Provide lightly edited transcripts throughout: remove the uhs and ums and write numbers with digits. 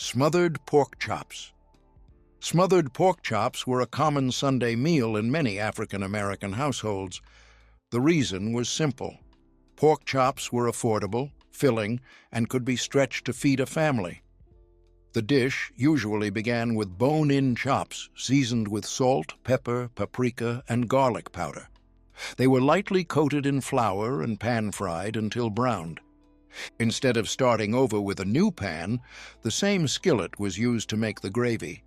Smothered pork chops. Smothered pork chops were a common Sunday meal in many African American households. The reason was simple. Pork chops were affordable, filling, and could be stretched to feed a family. The dish usually began with bone-in chops seasoned with salt, pepper, paprika, and garlic powder. They were lightly coated in flour and pan-fried until browned. Instead of starting over with a new pan, the same skillet was used to make the gravy.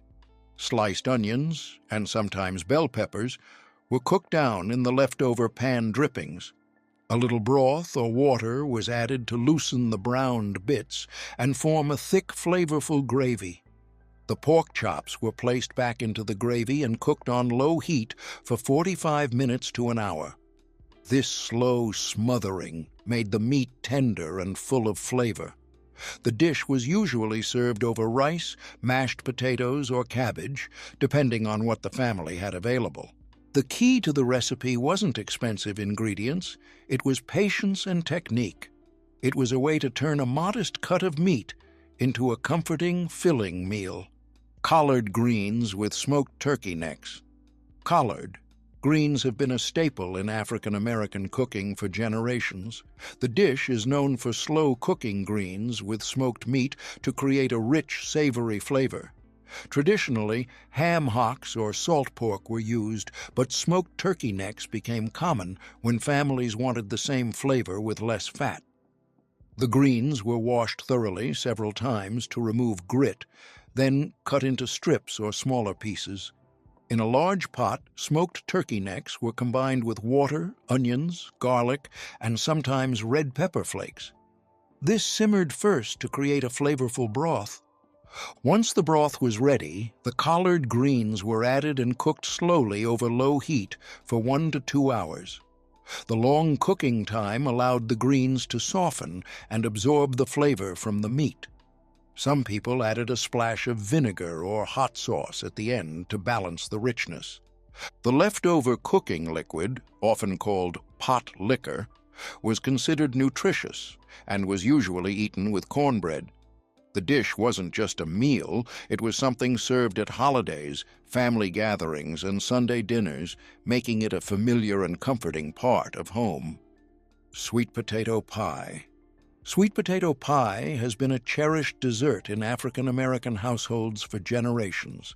Sliced onions, and sometimes bell peppers, were cooked down in the leftover pan drippings. A little broth or water was added to loosen the browned bits and form a thick, flavorful gravy. The pork chops were placed back into the gravy and cooked on low heat for 45 minutes to an hour. This slow smothering made the meat tender and full of flavor. The dish was usually served over rice, mashed potatoes, or cabbage, depending on what the family had available. The key to the recipe wasn't expensive ingredients, it was patience and technique. It was a way to turn a modest cut of meat into a comforting, filling meal. Collard greens with smoked turkey necks. Collard greens have been a staple in African American cooking for generations. The dish is known for slow cooking greens with smoked meat to create a rich, savory flavor. Traditionally, ham hocks or salt pork were used, but smoked turkey necks became common when families wanted the same flavor with less fat. The greens were washed thoroughly several times to remove grit, then cut into strips or smaller pieces. In a large pot, smoked turkey necks were combined with water, onions, garlic, and sometimes red pepper flakes. This simmered first to create a flavorful broth. Once the broth was ready, the collard greens were added and cooked slowly over low heat for 1 to 2 hours. The long cooking time allowed the greens to soften and absorb the flavor from the meat. Some people added a splash of vinegar or hot sauce at the end to balance the richness. The leftover cooking liquid, often called pot liquor, was considered nutritious and was usually eaten with cornbread. The dish wasn't just a meal, it was something served at holidays, family gatherings, and Sunday dinners, making it a familiar and comforting part of home. Sweet potato pie. Sweet potato pie has been a cherished dessert in African American households for generations.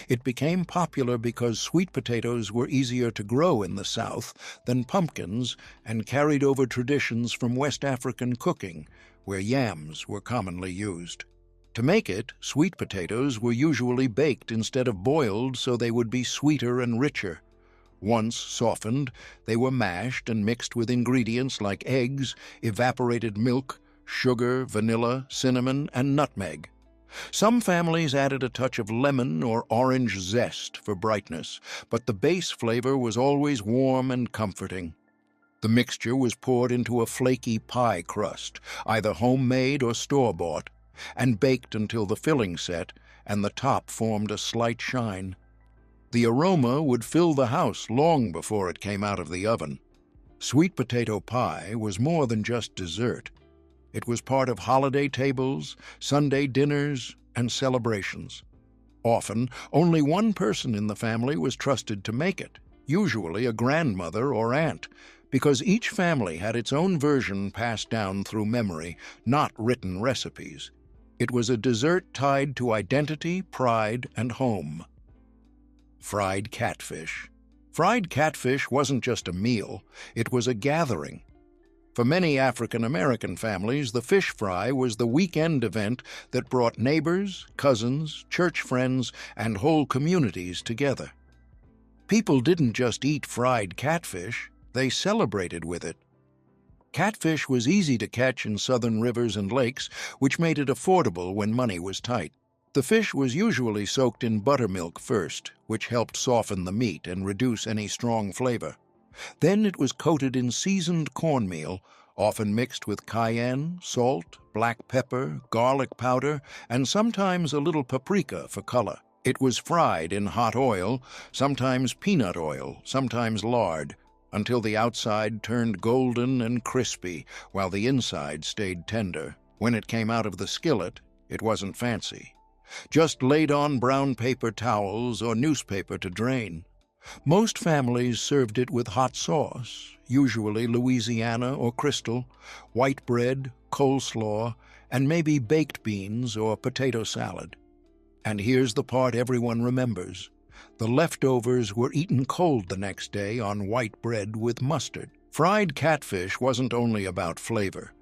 It became popular because sweet potatoes were easier to grow in the South than pumpkins and carried over traditions from West African cooking, where yams were commonly used. To make it, sweet potatoes were usually baked instead of boiled so they would be sweeter and richer. Once softened, they were mashed and mixed with ingredients like eggs, evaporated milk, sugar, vanilla, cinnamon, and nutmeg. Some families added a touch of lemon or orange zest for brightness, but the base flavor was always warm and comforting. The mixture was poured into a flaky pie crust, either homemade or store-bought, and baked until the filling set and the top formed a slight shine. The aroma would fill the house long before it came out of the oven. Sweet potato pie was more than just dessert. It was part of holiday tables, Sunday dinners, and celebrations. Often, only one person in the family was trusted to make it, usually a grandmother or aunt, because each family had its own version passed down through memory, not written recipes. It was a dessert tied to identity, pride, and home. Fried catfish. Fried catfish wasn't just a meal, it was a gathering. For many African American families, the fish fry was the weekend event that brought neighbors, cousins, church friends, and whole communities together. People didn't just eat fried catfish, they celebrated with it. Catfish was easy to catch in southern rivers and lakes, which made it affordable when money was tight. The fish was usually soaked in buttermilk first, which helped soften the meat and reduce any strong flavor. Then it was coated in seasoned cornmeal, often mixed with cayenne, salt, black pepper, garlic powder, and sometimes a little paprika for color. It was fried in hot oil, sometimes peanut oil, sometimes lard, until the outside turned golden and crispy, while the inside stayed tender. When it came out of the skillet, it wasn't fancy. just laid on brown paper towels or newspaper to drain. Most families served it with hot sauce, usually Louisiana or Crystal, white bread, coleslaw, and maybe baked beans or potato salad. And here's the part everyone remembers. The leftovers were eaten cold the next day on white bread with mustard. Fried catfish wasn't only about flavor.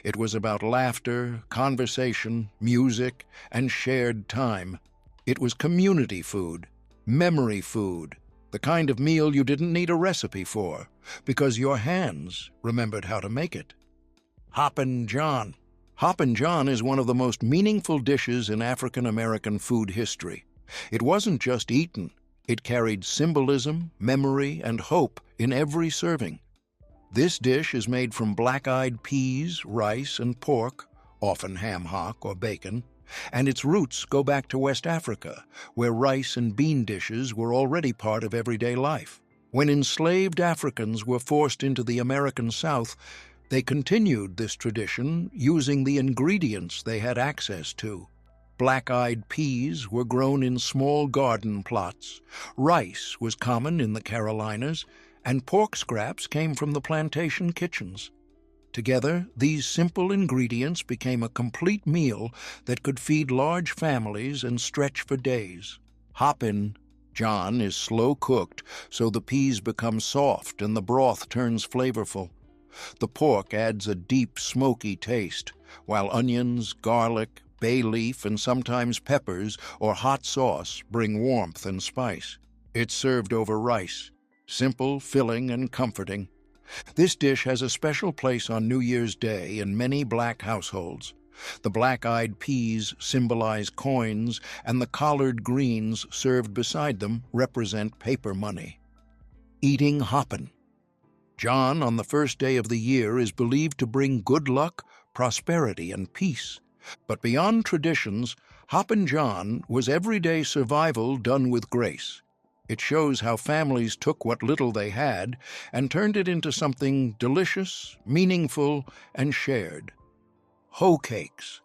It was about laughter, conversation, music, and shared time. It was community food, memory food, the kind of meal you didn't need a recipe for, because your hands remembered how to make it. Hoppin' John. Hoppin' John is one of the most meaningful dishes in African American food history. It wasn't just eaten. It carried symbolism, memory, and hope in every serving. This dish is made from black-eyed peas, rice, and pork, often ham hock or bacon, and its roots go back to West Africa, where rice and bean dishes were already part of everyday life. When enslaved Africans were forced into the American South, they continued this tradition using the ingredients they had access to. Black-eyed peas were grown in small garden plots, rice was common in the Carolinas, and pork scraps came from the plantation kitchens. Together, these simple ingredients became a complete meal that could feed large families and stretch for days. Hoppin' John is slow cooked, so the peas become soft and the broth turns flavorful. The pork adds a deep, smoky taste, while onions, garlic, bay leaf, and sometimes peppers or hot sauce bring warmth and spice. It's served over rice, simple, filling, and comforting. This dish has a special place on New Year's Day in many black households. The black-eyed peas symbolize coins, and the collard greens served beside them represent paper money. Eating hoppin' John on the first day of the year is believed to bring good luck, prosperity, and peace. But beyond traditions, Hoppin' John was everyday survival done with grace. It shows how families took what little they had and turned it into something delicious, meaningful, and shared. Hoe cakes.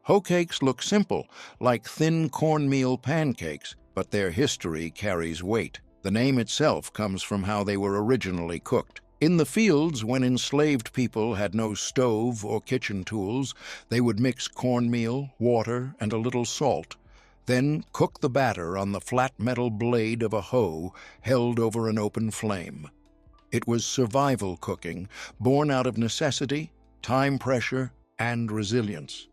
Hoe cakes look simple, like thin cornmeal pancakes, but their history carries weight. The name itself comes from how they were originally cooked. In the fields, when enslaved people had no stove or kitchen tools, they would mix cornmeal, water, and a little salt. Then cook the batter on the flat metal blade of a hoe held over an open flame. It was survival cooking, born out of necessity, time pressure, and resilience.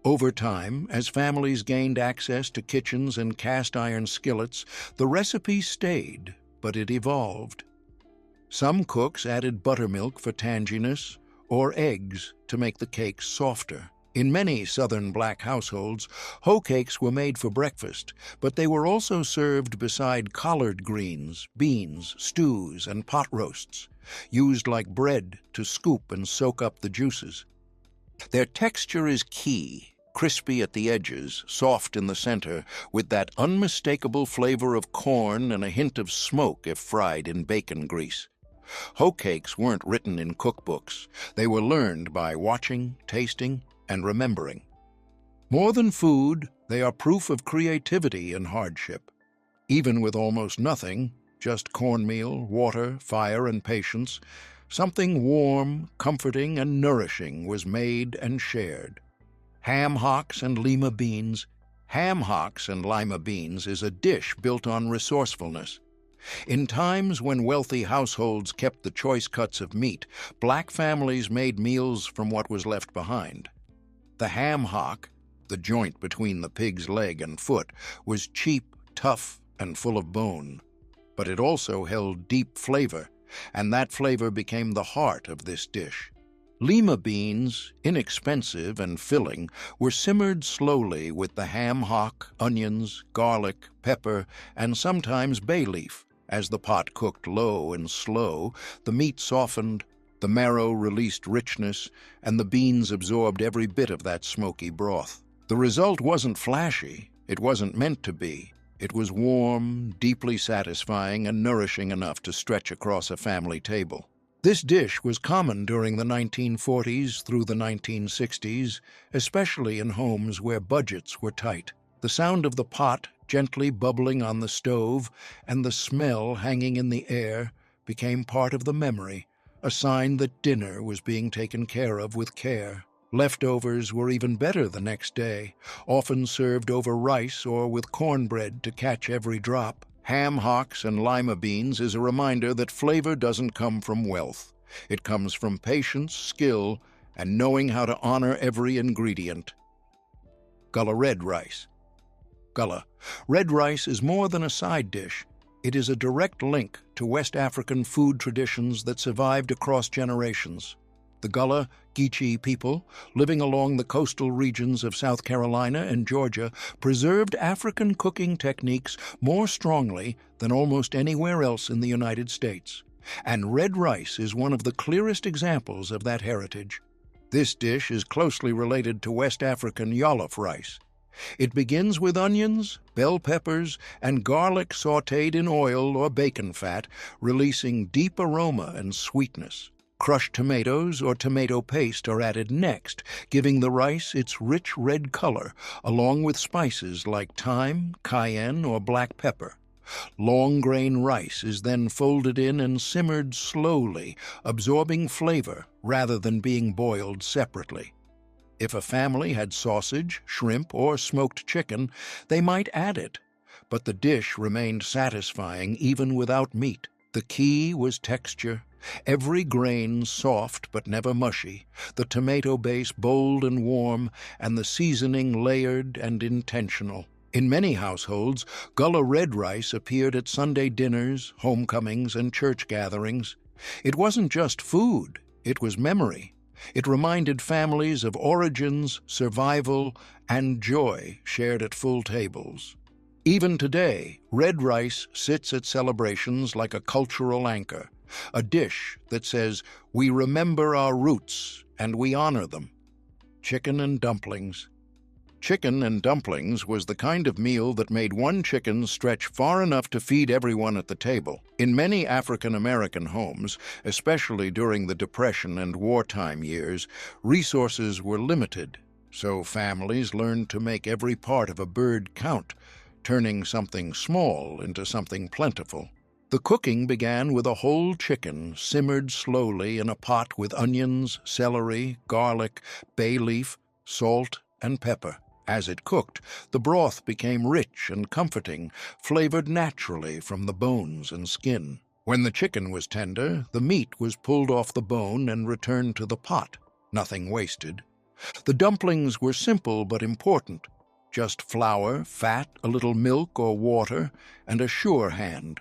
Over time, as families gained access to kitchens and cast-iron skillets, the recipe stayed, but it evolved. Some cooks added buttermilk for tanginess or eggs to make the cakes softer. In many southern black households, hoe cakes were made for breakfast, but they were also served beside collard greens, beans, stews, and pot roasts, used like bread to scoop and soak up the juices. Their texture is key, crispy at the edges, soft in the center, with that unmistakable flavor of corn and a hint of smoke if fried in bacon grease. Hoe cakes weren't written in cookbooks. They were learned by watching, tasting, and remembering. More than food, they are proof of creativity and hardship. Even with almost nothing, just cornmeal, water, fire, and patience, something warm, comforting, and nourishing was made and shared. Ham hocks and lima beans. Ham hocks and lima beans is a dish built on resourcefulness. In times when wealthy households kept the choice cuts of meat, black families made meals from what was left behind. The ham hock, the joint between the pig's leg and foot, was cheap, tough, and full of bone. But it also held deep flavor, and that flavor became the heart of this dish. Lima beans, inexpensive and filling, were simmered slowly with the ham hock, onions, garlic, pepper, and sometimes bay leaf. As the pot cooked low and slow, the meat softened, the marrow released richness, and the beans absorbed every bit of that smoky broth. The result wasn't flashy. It wasn't meant to be. It was warm, deeply satisfying, and nourishing enough to stretch across a family table. This dish was common during the 1940s through the 1960s, especially in homes where budgets were tight. The sound of the pot gently bubbling on the stove and the smell hanging in the air became part of the memory, a sign that dinner was being taken care of with care. Leftovers were even better the next day, often served over rice or with cornbread to catch every drop. Ham hocks and lima beans is a reminder that flavor doesn't come from wealth. It comes from patience, skill, and knowing how to honor every ingredient. Gullah red rice. Gullah. Red rice is more than a side dish. It is a direct link to West African food traditions that survived across generations. The Gullah Geechee people, living along the coastal regions of South Carolina and Georgia, preserved African cooking techniques more strongly than almost anywhere else in the United States. And red rice is one of the clearest examples of that heritage. This dish is closely related to West African jollof rice. It begins with onions, bell peppers, and garlic sautéed in oil or bacon fat, releasing deep aroma and sweetness. Crushed tomatoes or tomato paste are added next, giving the rice its rich red color, along with spices like thyme, cayenne, or black pepper. Long-grain rice is then folded in and simmered slowly, absorbing flavor rather than being boiled separately. If a family had sausage, shrimp, or smoked chicken, they might add it, but the dish remained satisfying even without meat. The key was texture, every grain soft but never mushy, the tomato base bold and warm, and the seasoning layered and intentional. In many households, Gullah red rice appeared at Sunday dinners, homecomings, and church gatherings. It wasn't just food, it was memory. It reminded families of origins, survival, and joy shared at full tables. Even today, red rice sits at celebrations like a cultural anchor, a dish that says, "We remember our roots and we honor them." Chicken and dumplings. Chicken and dumplings was the kind of meal that made one chicken stretch far enough to feed everyone at the table. In many African American homes, especially during the Depression and wartime years, resources were limited, so families learned to make every part of a bird count, turning something small into something plentiful. The cooking began with a whole chicken simmered slowly in a pot with onions, celery, garlic, bay leaf, salt, and pepper. As it cooked, the broth became rich and comforting, flavored naturally from the bones and skin. When the chicken was tender, the meat was pulled off the bone and returned to the pot, nothing wasted. The dumplings were simple but important. Just flour, fat, a little milk or water, and a sure hand.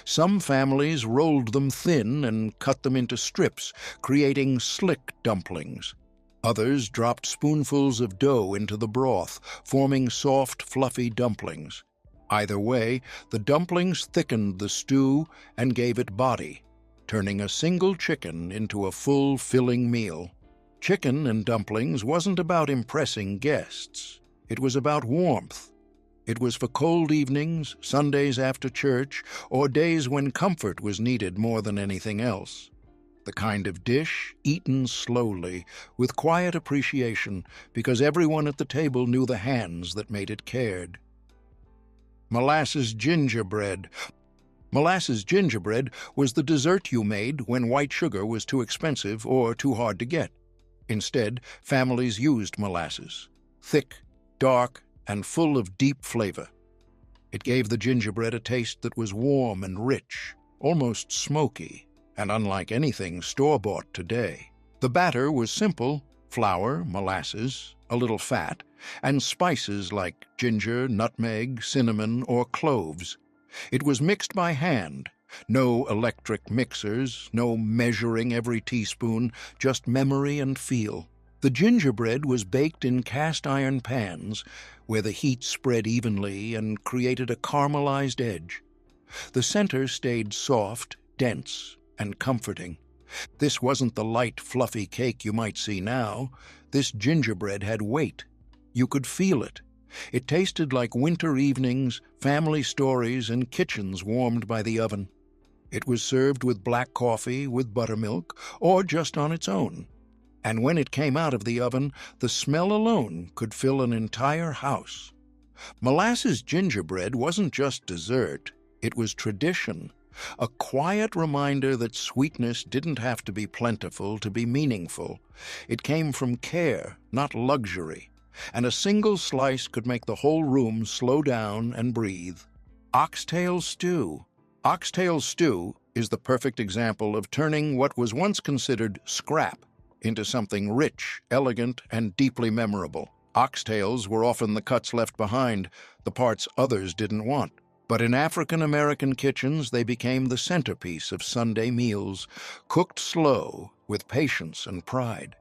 Some families rolled them thin and cut them into strips, creating slick dumplings. Others dropped spoonfuls of dough into the broth, forming soft, fluffy dumplings. Either way, the dumplings thickened the stew and gave it body, turning a single chicken into a full, filling meal. Chicken and dumplings wasn't about impressing guests. It was about warmth. It was for cold evenings, Sundays after church, or days when comfort was needed more than anything else. The kind of dish eaten slowly, with quiet appreciation, because everyone at the table knew the hands that made it cared. Molasses gingerbread. Molasses gingerbread was the dessert you made when white sugar was too expensive or too hard to get. Instead, families used molasses, thick, dark, and full of deep flavor. It gave the gingerbread a taste that was warm and rich, almost smoky, and unlike anything store-bought today. The batter was simple: flour, molasses, a little fat, and spices like ginger, nutmeg, cinnamon, or cloves. It was mixed by hand. No electric mixers, no measuring every teaspoon, just memory and feel. The gingerbread was baked in cast-iron pans, where the heat spread evenly and created a caramelized edge. The center stayed soft, dense, and comforting. This wasn't the light, fluffy cake you might see now. This gingerbread had weight. You could feel it. It tasted like winter evenings, family stories, and kitchens warmed by the oven. It was served with black coffee, with buttermilk, or just on its own. And when it came out of the oven, the smell alone could fill an entire house. Molasses gingerbread wasn't just dessert, it was tradition, a quiet reminder that sweetness didn't have to be plentiful to be meaningful. It came from care, not luxury, and a single slice could make the whole room slow down and breathe. Oxtail stew. Oxtail stew is the perfect example of turning what was once considered scrap into something rich, elegant, and deeply memorable. Oxtails were often the cuts left behind, the parts others didn't want. But in African-American kitchens, they became the centerpiece of Sunday meals, cooked slow, with patience and pride.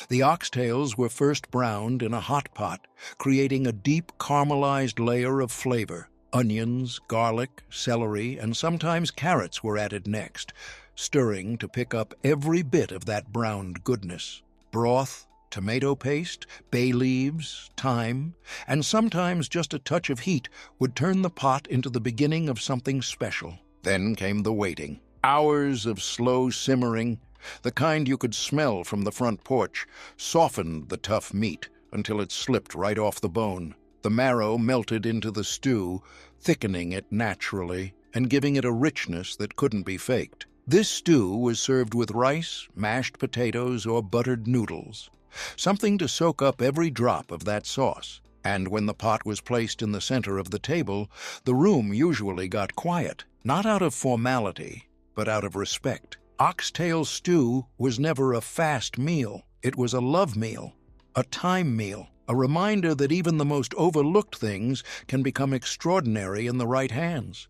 The oxtails were first browned in a hot pot, creating a deep caramelized layer of flavor. Onions, garlic, celery, and sometimes carrots were added next, stirring to pick up every bit of that browned goodness. Broth, tomato paste, bay leaves, thyme, and sometimes just a touch of heat would turn the pot into the beginning of something special. Then came the waiting. Hours of slow simmering, the kind you could smell from the front porch, softened the tough meat until it slipped right off the bone. The marrow melted into the stew, thickening it naturally and giving it a richness that couldn't be faked. This stew was served with rice, mashed potatoes, or buttered noodles, something to soak up every drop of that sauce. And when the pot was placed in the center of the table, the room usually got quiet, not out of formality, but out of respect. Oxtail stew was never a fast meal. It was a love meal, a time meal, a reminder that even the most overlooked things can become extraordinary in the right hands.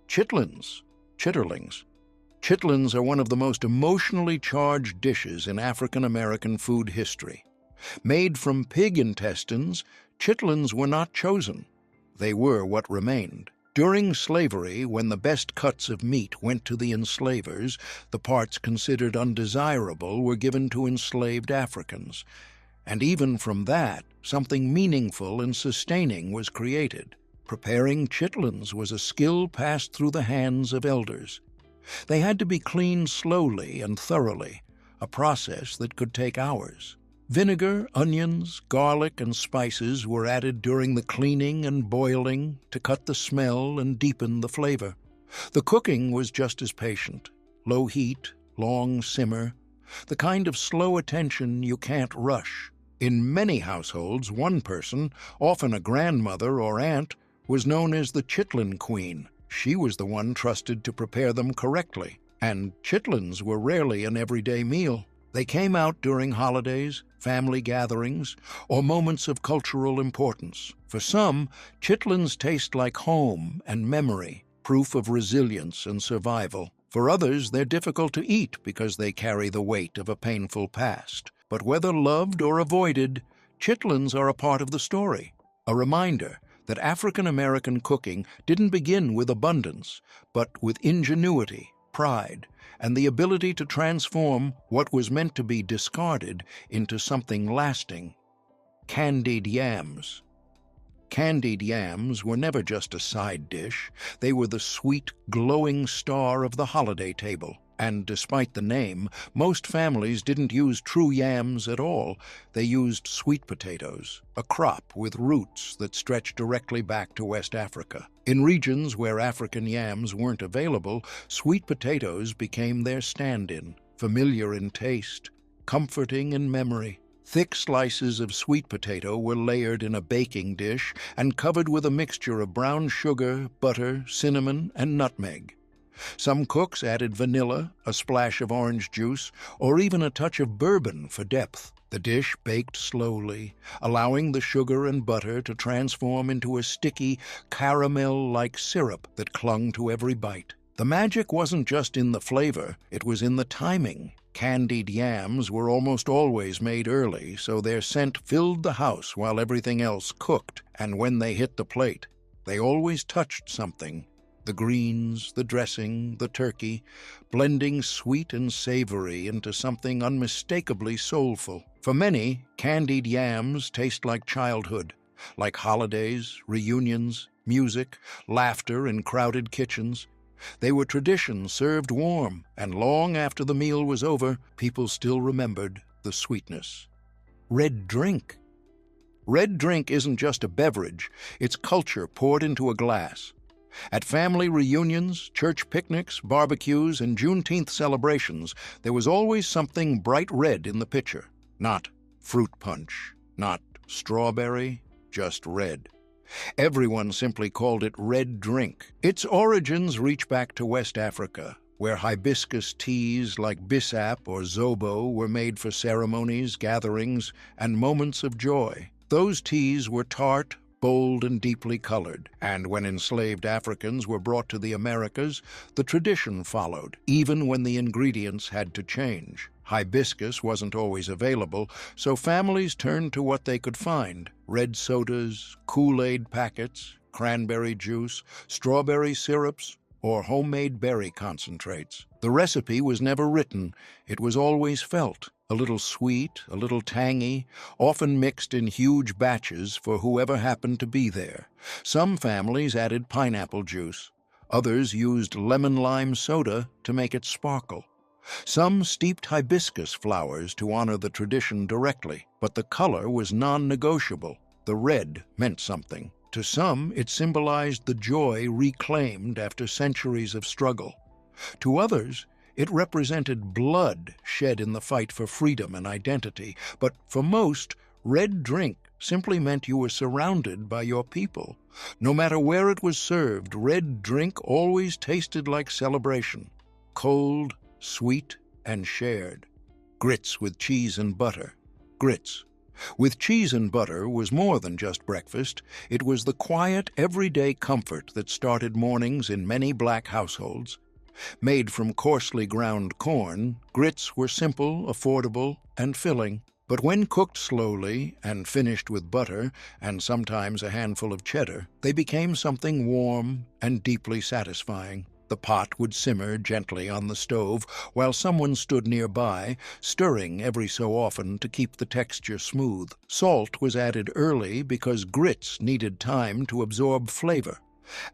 Chitlins, chitterlings. Chitlins are one of the most emotionally charged dishes in African-American food history. Made from pig intestines, chitlins were not chosen. They were what remained. During slavery, when the best cuts of meat went to the enslavers, the parts considered undesirable were given to enslaved Africans. And even from that, something meaningful and sustaining was created. Preparing chitlins was a skill passed through the hands of elders. They had to be cleaned slowly and thoroughly, a process that could take hours. Vinegar, onions, garlic, and spices were added during the cleaning and boiling to cut the smell and deepen the flavor. The cooking was just as patient. Low heat, long simmer, the kind of slow attention you can't rush. In many households, one person, often a grandmother or aunt, was known as the chitlin queen. She was the one trusted to prepare them correctly, and chitlins were rarely an everyday meal. They came out during holidays, family gatherings, or moments of cultural importance. For some, chitlins taste like home and memory, proof of resilience and survival. For others, they're difficult to eat because they carry the weight of a painful past. But whether loved or avoided, chitlins are a part of the story, a reminder that African-American cooking didn't begin with abundance, but with ingenuity, pride, and the ability to transform what was meant to be discarded into something lasting. Candied yams. Candied yams were never just a side dish. They were the sweet, glowing star of the holiday table. And despite the name, most families didn't use true yams at all. They used sweet potatoes, a crop with roots that stretched directly back to West Africa. In regions where African yams weren't available, sweet potatoes became their stand-in, familiar in taste, comforting in memory. Thick slices of sweet potato were layered in a baking dish and covered with a mixture of brown sugar, butter, cinnamon, and nutmeg. Some cooks added vanilla, a splash of orange juice, or even a touch of bourbon for depth. The dish baked slowly, allowing the sugar and butter to transform into a sticky, caramel-like syrup that clung to every bite. The magic wasn't just in the flavor, it was in the timing. Candied yams were almost always made early, so their scent filled the house while everything else cooked, and when they hit the plate, they always touched something. The greens, the dressing, the turkey, blending sweet and savory into something unmistakably soulful. For many, candied yams taste like childhood, like holidays, reunions, music, laughter in crowded kitchens. They were traditions served warm, and long after the meal was over, people still remembered the sweetness. Red drink. Red drink isn't just a beverage, it's culture poured into a glass. At family reunions, church picnics, barbecues, and Juneteenth celebrations, there was always something bright red in the pitcher. Not fruit punch, not strawberry, just red. Everyone simply called it red drink. Its origins reach back to West Africa, where hibiscus teas like bissap or zobo were made for ceremonies, gatherings, and moments of joy. Those teas were tart, bold, and deeply colored, and when enslaved Africans were brought to the Americas, the tradition followed, even when the ingredients had to change. Hibiscus wasn't always available, so families turned to what they could find: red sodas, Kool-Aid packets, cranberry juice, strawberry syrups, or homemade berry concentrates. The recipe was never written, it was always felt. A little sweet, a little tangy, often mixed in huge batches for whoever happened to be there. Some families added pineapple juice. Others used lemon-lime soda to make it sparkle. Some steeped hibiscus flowers to honor the tradition directly, but the color was non-negotiable. The red meant something. To some, it symbolized the joy reclaimed after centuries of struggle. To others, it represented blood shed in the fight for freedom and identity. But for most, red drink simply meant you were surrounded by your people. No matter where it was served, red drink always tasted like celebration. Cold, sweet, and shared. Grits with cheese and butter. Grits with cheese and butter was more than just breakfast. It was the quiet, everyday comfort that started mornings in many black households. Made from coarsely ground corn, grits were simple, affordable, and filling. But when cooked slowly and finished with butter and sometimes a handful of cheddar, they became something warm and deeply satisfying. The pot would simmer gently on the stove while someone stood nearby, stirring every so often to keep the texture smooth. Salt was added early because grits needed time to absorb flavor.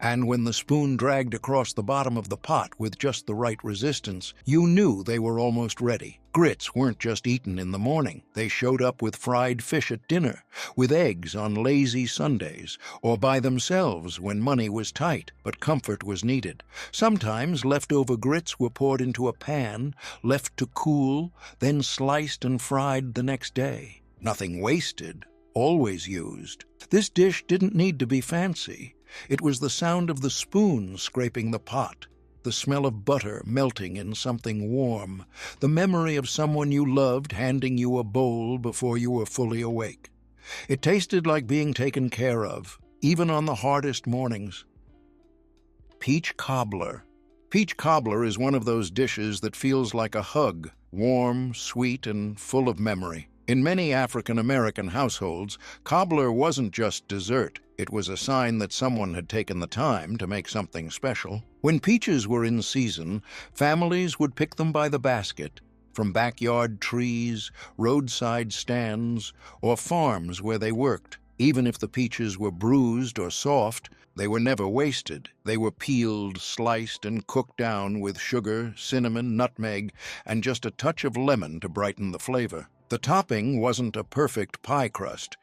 And when the spoon dragged across the bottom of the pot with just the right resistance, you knew they were almost ready. Grits weren't just eaten in the morning. They showed up with fried fish at dinner, with eggs on lazy Sundays, or by themselves when money was tight but comfort was needed. Sometimes leftover grits were poured into a pan, left to cool, then sliced and fried the next day. Nothing wasted, always used. This dish didn't need to be fancy. It was the sound of the spoon scraping the pot, the smell of butter melting in something warm, the memory of someone you loved handing you a bowl before you were fully awake. It tasted like being taken care of, even on the hardest mornings. Peach cobbler. Peach cobbler is one of those dishes that feels like a hug, warm, sweet, and full of memory. In many African-American households, cobbler wasn't just dessert. It was a sign that someone had taken the time to make something special. When peaches were in season, families would pick them by the basket, from backyard trees, roadside stands, or farms where they worked. Even if the peaches were bruised or soft, they were never wasted. They were peeled, sliced, and cooked down with sugar, cinnamon, nutmeg, and just a touch of lemon to brighten the flavor. The topping wasn't a perfect pie crust.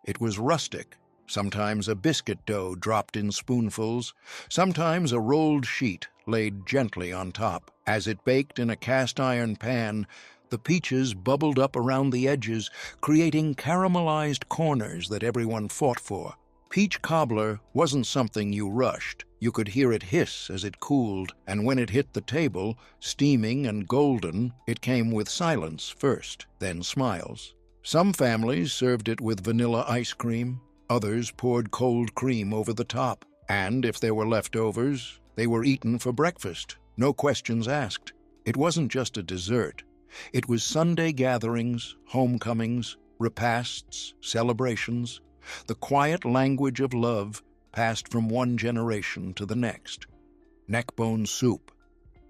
It was rustic. Sometimes a biscuit dough dropped in spoonfuls, sometimes a rolled sheet laid gently on top. As it baked in a cast-iron pan, the peaches bubbled up around the edges, creating caramelized corners that everyone fought for. Peach cobbler wasn't something you rushed. You could hear it hiss as it cooled, and when it hit the table, steaming and golden, it came with silence first, then smiles. Some families served it with vanilla ice cream. Others poured cold cream over the top. And if there were leftovers, they were eaten for breakfast. No questions asked. It wasn't just a dessert. It was Sunday gatherings, homecomings, repasts, celebrations, the quiet language of love passed from one generation to the next. Neckbone soup.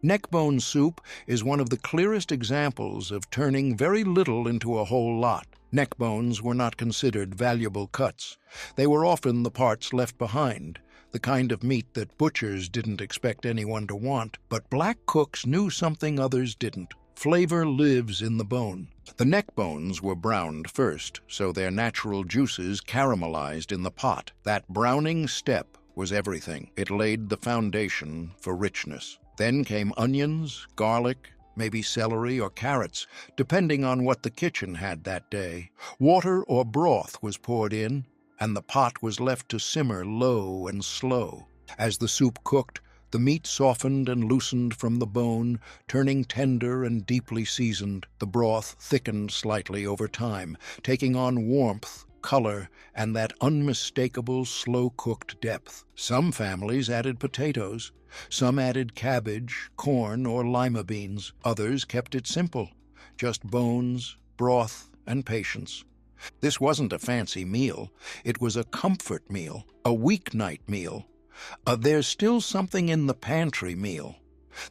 Neckbone soup is one of the clearest examples of turning very little into a whole lot. Neckbones were not considered valuable cuts. They were often the parts left behind, the kind of meat that butchers didn't expect anyone to want. But black cooks knew something others didn't. Flavor lives in the bone. The neck bones were browned first, so their natural juices caramelized in the pot. That browning step was everything. It laid the foundation for richness. Then came onions, garlic, maybe celery or carrots, depending on what the kitchen had that day. Water or broth was poured in, and the pot was left to simmer low and slow. As the soup cooked, the meat softened and loosened from the bone, turning tender and deeply seasoned. The broth thickened slightly over time, taking on warmth, color, and that unmistakable slow-cooked depth. Some families added potatoes. Some added cabbage, corn, or lima beans. Others kept it simple, just bones, broth, and patience. This wasn't a fancy meal. It was a comfort meal, a weeknight meal. There's still something in the pantry meal.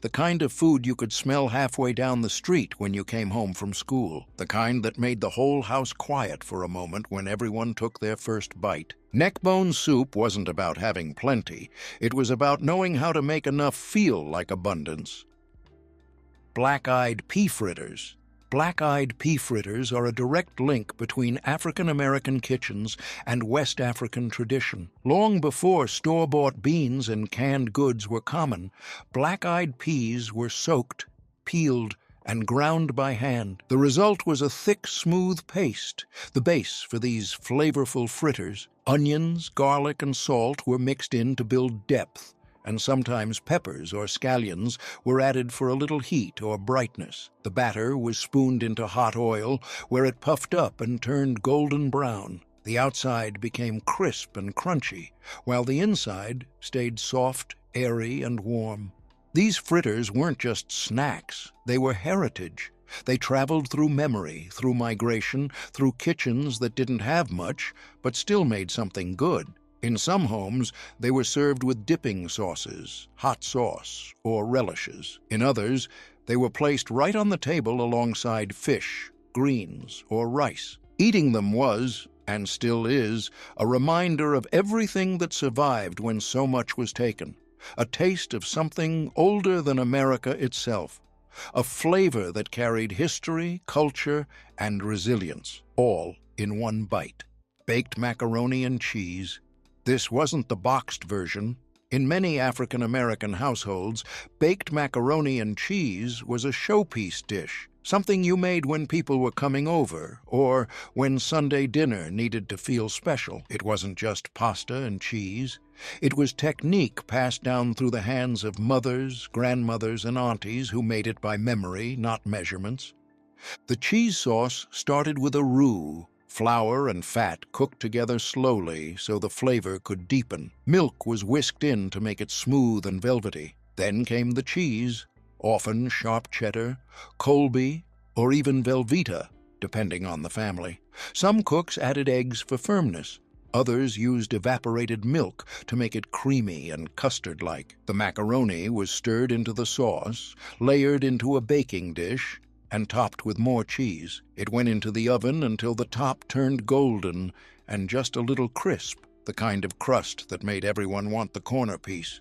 The kind of food you could smell halfway down the street when you came home from school. The kind that made the whole house quiet for a moment when everyone took their first bite. Neckbone soup wasn't about having plenty. It was about knowing how to make enough feel like abundance. Black-eyed pea fritters. Black-eyed pea fritters are a direct link between African-American kitchens and West African tradition. Long before store-bought beans and canned goods were common, black-eyed peas were soaked, peeled, and ground by hand. The result was a thick, smooth paste, the base for these flavorful fritters. Onions, garlic, and salt were mixed in to build depth, and sometimes peppers or scallions were added for a little heat or brightness. The batter was spooned into hot oil, where it puffed up and turned golden brown. The outside became crisp and crunchy, while the inside stayed soft, airy, and warm. These fritters weren't just snacks, they were heritage. They traveled through memory, through migration, through kitchens that didn't have much, but still made something good. In some homes, they were served with dipping sauces, hot sauce, or relishes. In others, they were placed right on the table alongside fish, greens, or rice. Eating them was, and still is, a reminder of everything that survived when so much was taken. A taste of something older than America itself. A flavor that carried history, culture, and resilience, all in one bite. Baked macaroni and cheese. This wasn't the boxed version. In many African-American households, baked macaroni and cheese was a showpiece dish, something you made when people were coming over, or when Sunday dinner needed to feel special. It wasn't just pasta and cheese. It was technique passed down through the hands of mothers, grandmothers, and aunties who made it by memory, not measurements. The cheese sauce started with a roux. Flour and fat cooked together slowly so the flavor could deepen. Milk was whisked in to make it smooth and velvety. Then came the cheese, often sharp cheddar, Colby, or even Velveeta, depending on the family. Some cooks added eggs for firmness. Others used evaporated milk to make it creamy and custard-like. The macaroni was stirred into the sauce, layered into a baking dish, and topped with more cheese. It went into the oven until the top turned golden and just a little crisp, the kind of crust that made everyone want the corner piece.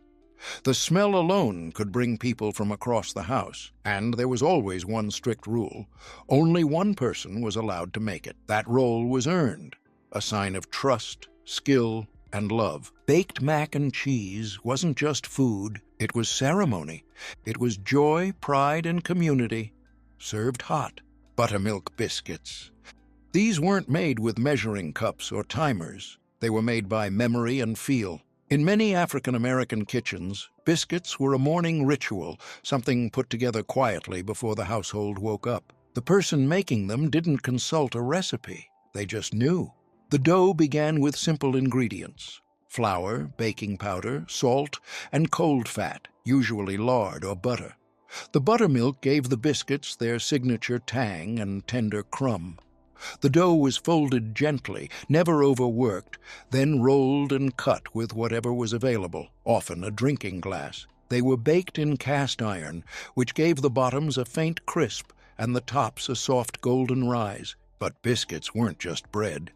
The smell alone could bring people from across the house, and there was always one strict rule. Only one person was allowed to make it. That role was earned, a sign of trust, skill, and love. Baked mac and cheese wasn't just food, it was ceremony. It was joy, pride, and community. Served hot. Buttermilk biscuits. These weren't made with measuring cups or timers. They were made by memory and feel. In many African-American kitchens, biscuits were a morning ritual, something put together quietly before the household woke up. The person making them didn't consult a recipe. They just knew. The dough began with simple ingredients: flour, baking powder, salt, and cold fat, usually lard or butter. The buttermilk gave the biscuits their signature tang and tender crumb. The dough was folded gently, never overworked, then rolled and cut with whatever was available, often a drinking glass. They were baked in cast iron, which gave the bottoms a faint crisp and the tops a soft golden rise. But biscuits weren't just bread.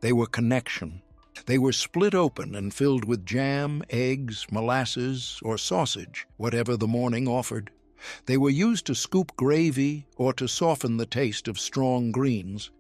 They were connection. They were split open and filled with jam, eggs, molasses, or sausage, whatever the morning offered. They were used to scoop gravy or to soften the taste of strong greens.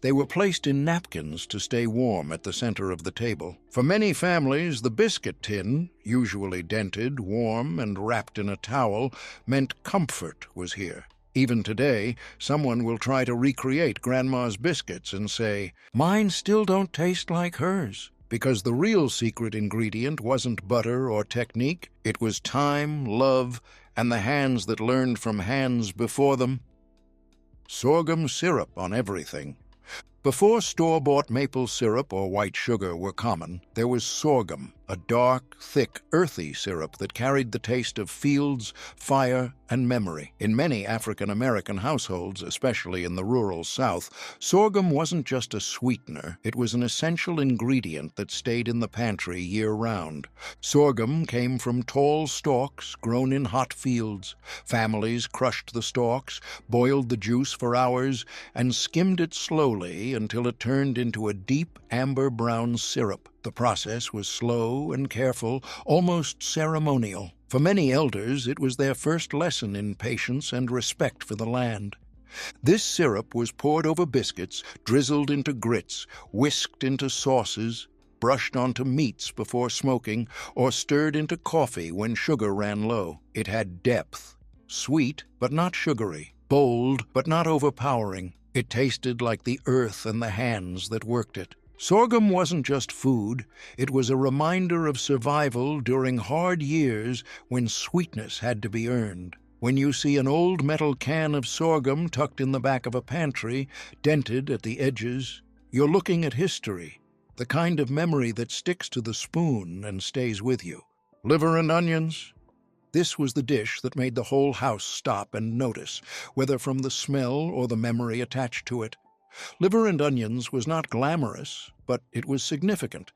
They were placed in napkins to stay warm at the center of the table. For many families, the biscuit tin, usually dented, warm, and wrapped in a towel, meant comfort was here. Even today, someone will try to recreate Grandma's biscuits and say, "Mine still don't taste like hers," because the real secret ingredient wasn't butter or technique. It was time, love, and the hands that learned from hands before them. Sorghum syrup on everything. Before store-bought maple syrup or white sugar were common, there was sorghum, a dark, thick, earthy syrup that carried the taste of fields, fire, and memory. In many African-American households, especially in the rural South, sorghum wasn't just a sweetener, it was an essential ingredient that stayed in the pantry year-round. Sorghum came from tall stalks grown in hot fields. Families crushed the stalks, boiled the juice for hours, and skimmed it slowly until it turned into a deep amber-brown syrup. The process was slow and careful, almost ceremonial. For many elders, it was their first lesson in patience and respect for the land. This syrup was poured over biscuits, drizzled into grits, whisked into sauces, brushed onto meats before smoking, or stirred into coffee when sugar ran low. It had depth, sweet but not sugary, bold but not overpowering. It tasted like the earth and the hands that worked it. Sorghum wasn't just food, it was a reminder of survival during hard years when sweetness had to be earned. When you see an old metal can of sorghum tucked in the back of a pantry, dented at the edges, you're looking at history, the kind of memory that sticks to the spoon and stays with you. Liver and onions? This was the dish that made the whole house stop and notice, whether from the smell or the memory attached to it. Liver and onions was not glamorous, but it was significant.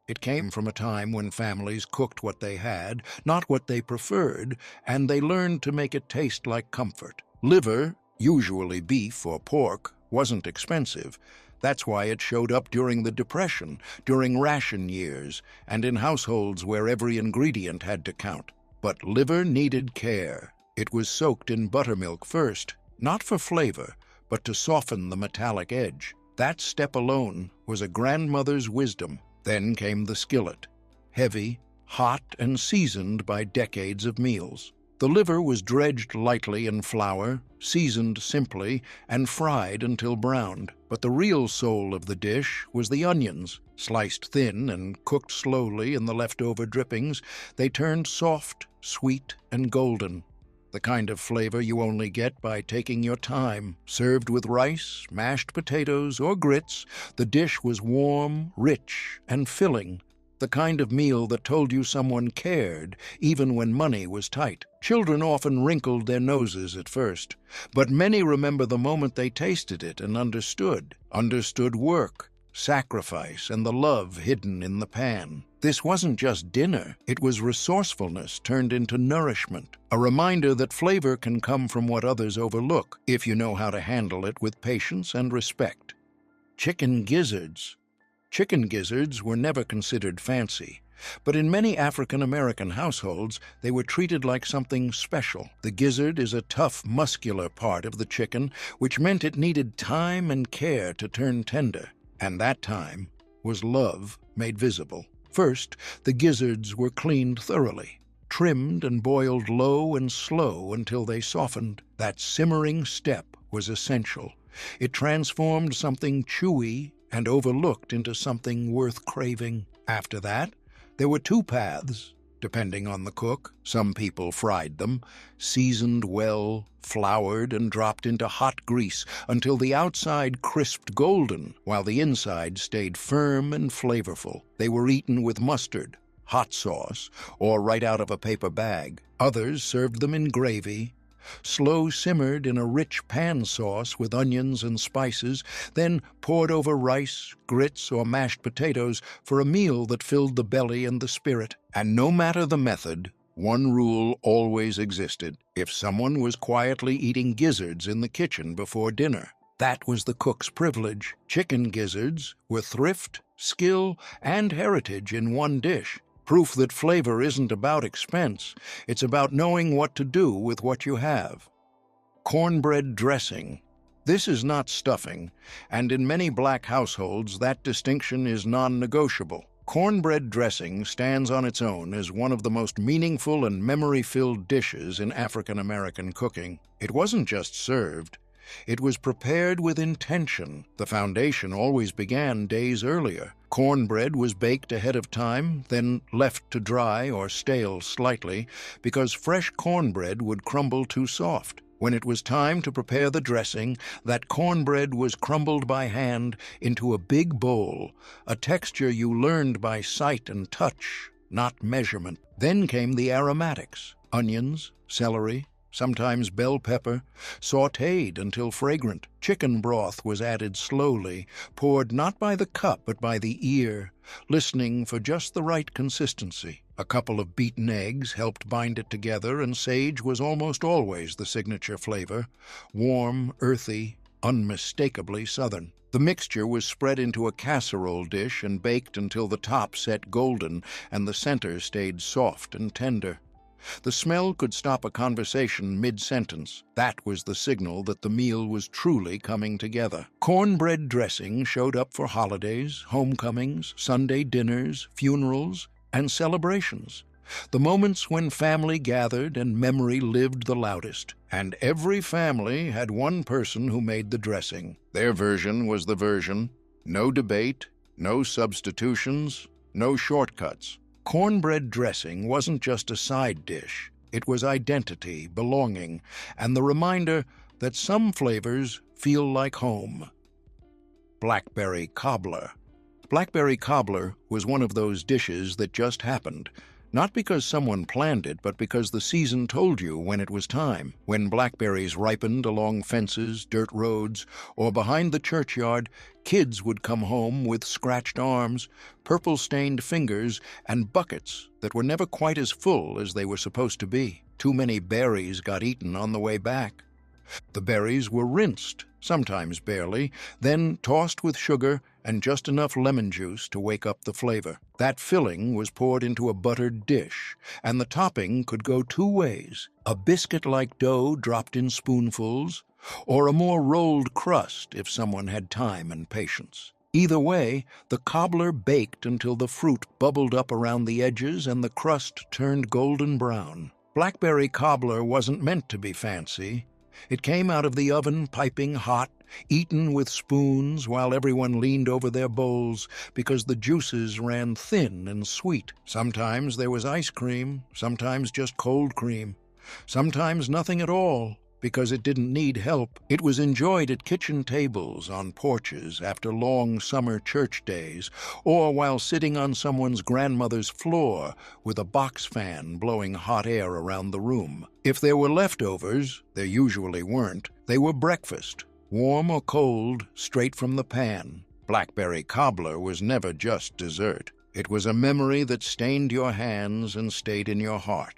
It came from a time when families cooked what they had, not what they preferred, and they learned to make it taste like comfort. Liver, usually beef or pork, wasn't expensive. That's why it showed up during the Depression, during ration years, and in households where every ingredient had to count. But liver needed care. It was soaked in buttermilk first, not for flavor, but to soften the metallic edge. That step alone was a grandmother's wisdom. Then came the skillet, heavy, hot, and seasoned by decades of meals. The liver was dredged lightly in flour, seasoned simply, and fried until browned. But the real soul of the dish was the onions. Sliced thin and cooked slowly in the leftover drippings, they turned soft, sweet, and golden. The kind of flavor you only get by taking your time. Served with rice, mashed potatoes, or grits, the dish was warm, rich, and filling. The kind of meal that told you someone cared, even when money was tight. Children often wrinkled their noses at first, but many remember the moment they tasted it and understood work, sacrifice, and the love hidden in the pan. This wasn't just dinner, it was resourcefulness turned into nourishment, a reminder that flavor can come from what others overlook if you know how to handle it with patience and respect. Chicken gizzards. Chicken gizzards were never considered fancy, but in many African-American households, they were treated like something special. The gizzard is a tough, muscular part of the chicken, which meant it needed time and care to turn tender. And that time was love made visible. First, the gizzards were cleaned thoroughly, trimmed and boiled low and slow until they softened. That simmering step was essential. It transformed something chewy and overlooked into something worth craving. After that, there were two paths, depending on the cook. Some people fried them, seasoned well, floured, and dropped into hot grease until the outside crisped golden, while the inside stayed firm and flavorful. They were eaten with mustard, hot sauce, or right out of a paper bag. Others served them in gravy, slow simmered in a rich pan sauce with onions and spices, then poured over rice, grits, or mashed potatoes for a meal that filled the belly and the spirit. And no matter the method, one rule always existed. If someone was quietly eating gizzards in the kitchen before dinner, that was the cook's privilege. Chicken gizzards were thrift, skill, and heritage in one dish. Proof that flavor isn't about expense, it's about knowing what to do with what you have. Cornbread dressing. This is not stuffing, and in many black households that distinction is non-negotiable. Cornbread dressing stands on its own as one of the most meaningful and memory-filled dishes in African American cooking. It wasn't just served, it was prepared with intention. The foundation always began days earlier. Cornbread was baked ahead of time, then left to dry or stale slightly, because fresh cornbread would crumble too soft. When it was time to prepare the dressing, that cornbread was crumbled by hand into a big bowl, a texture you learned by sight and touch, not measurement. Then came the aromatics: onions, celery, sometimes bell pepper, sautéed until fragrant. Chicken broth was added slowly, poured not by the cup but by the ear, listening for just the right consistency. A couple of beaten eggs helped bind it together, and sage was almost always the signature flavor, warm, earthy, unmistakably Southern. The mixture was spread into a casserole dish and baked until the top set golden and the center stayed soft and tender. The smell could stop a conversation mid-sentence. That was the signal that the meal was truly coming together. Cornbread dressing showed up for holidays, homecomings, Sunday dinners, funerals, and celebrations. The moments when family gathered and memory lived the loudest. And every family had one person who made the dressing. Their version was the version. No debate, no substitutions, no shortcuts. Cornbread dressing wasn't just a side dish. It was identity, belonging, and the reminder that some flavors feel like home. Blackberry cobbler. Blackberry cobbler was one of those dishes that just happened. Not because someone planned it, but because the season told you when it was time. When blackberries ripened along fences, dirt roads, or behind the churchyard, kids would come home with scratched arms, purple-stained fingers, and buckets that were never quite as full as they were supposed to be. Too many berries got eaten on the way back. The berries were rinsed, sometimes barely, then tossed with sugar and just enough lemon juice to wake up the flavor. That filling was poured into a buttered dish, and the topping could go two ways: a biscuit-like dough dropped in spoonfuls, or a more rolled crust if someone had time and patience. Either way, the cobbler baked until the fruit bubbled up around the edges and the crust turned golden brown. Blackberry cobbler wasn't meant to be fancy. It came out of the oven piping hot, eaten with spoons while everyone leaned over their bowls because the juices ran thin and sweet. Sometimes there was ice cream, sometimes just cold cream, sometimes nothing at all because it didn't need help. It was enjoyed at kitchen tables, on porches, after long summer church days, or while sitting on someone's grandmother's floor with a box fan blowing hot air around the room. If there were leftovers, there usually weren't, they were breakfast, warm or cold, straight from the pan. Blackberry cobbler was never just dessert. It was a memory that stained your hands and stayed in your heart.